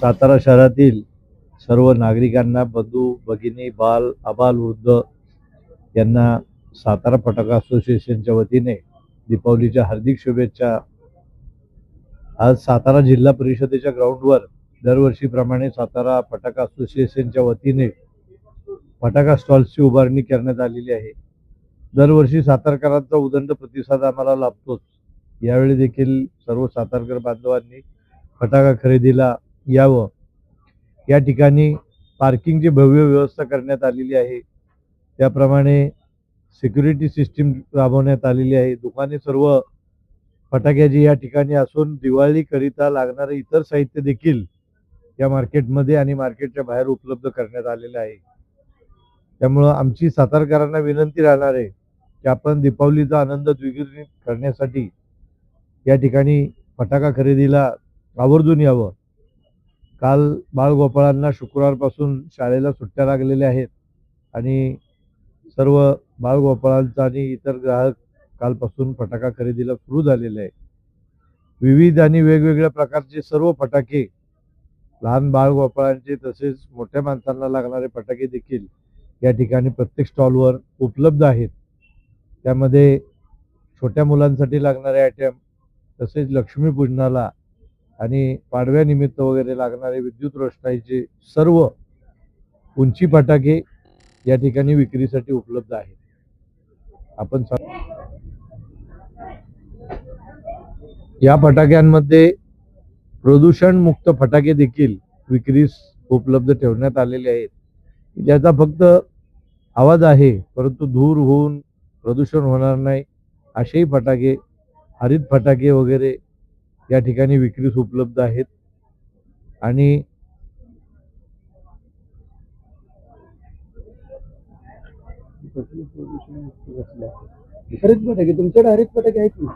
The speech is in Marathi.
सातारा शहरातील सर्व नागरिकांना, बंधू भगिनी, बाल आबाल वृद्ध यांना सातारा फटाका असोसिएशनच्या वतीने दीपावलीच्या हार्दिक शुभेच्छा। आज सातारा जिल्हा परिषदेच्या ग्राउंडवर दरवर्षीप्रमाणे सातारा फटाका असोसिएशनच्या वतीने फटाका स्टॉल्सची उभारणी करण्यात आलेली आहे। दरवर्षी सातारकरांचा उदंड प्रतिसाद आम्हाला लाभतोच। यावेळी देखील सर्व सातारकर बांधवांनी फटाका खरेदीला यावं। या ठिकाणी पार्किंगची भव्य व्यवस्था करण्यात आलेली आहे। त्याप्रमाणे सिक्युरिटी सिस्टीम राबवण्यात आलेली आहे। दुकाने सर्व फटाक्याची या ठिकाणी असून दिवाळीकरिता लागणारे इतर साहित्य देखील या मार्केटमध्ये आणि मार्केटच्या बाहेर उपलब्ध करण्यात आलेले आहे। त्यामुळे आमची सातारकरांना विनंती राहणार आहे की आपण दीपावलीचा आनंद द्विगुणित करण्यासाठी या ठिकाणी फटाका खरेदीला आवर्जून यावं। काल बाळगोपाळांना शुक्रवारपासून शाळेला सुट्ट्या लागलेल्या आहेत आणि सर्व बाळगोपाळांचा आणि इतर ग्राहक कालपासून फटाका खरेदीला सुरू झालेले आहे। विविध आणि वेगवेगळ्या प्रकारचे सर्व फटाके, लहान बाळगोपाळांचे तसेच मोठ्या माणसांना लागणारे फटाके देखील या ठिकाणी प्रत्येक स्टॉलवर उपलब्ध आहेत। त्यामध्ये छोट्या मुलांसाठी लागणारे आयटम, तसेच लक्ष्मीपूजनाला आणि पाडव्यानिमित्त वगैरे लागणारे विद्युत रोषणाईचे सर्व उंची फटाके या ठिकाणी विक्रीसाठी उपलब्ध आहेत। आपण या फटाक्यांमध्ये प्रदूषण मुक्त फटाके देखील विक्रीस उपलब्ध ठेवण्यात आलेले आहेत। ज्याचा फक्त आवाज आहे परंतु धूर होऊन प्रदूषण होणार नाही असेही फटाके, हरित फटाके वगैरे या ठिकाणी विक्रीस उपलब्ध आहेत। आणि हरित फटाके तुमच्याकडे हरित फटाके आहेत ना?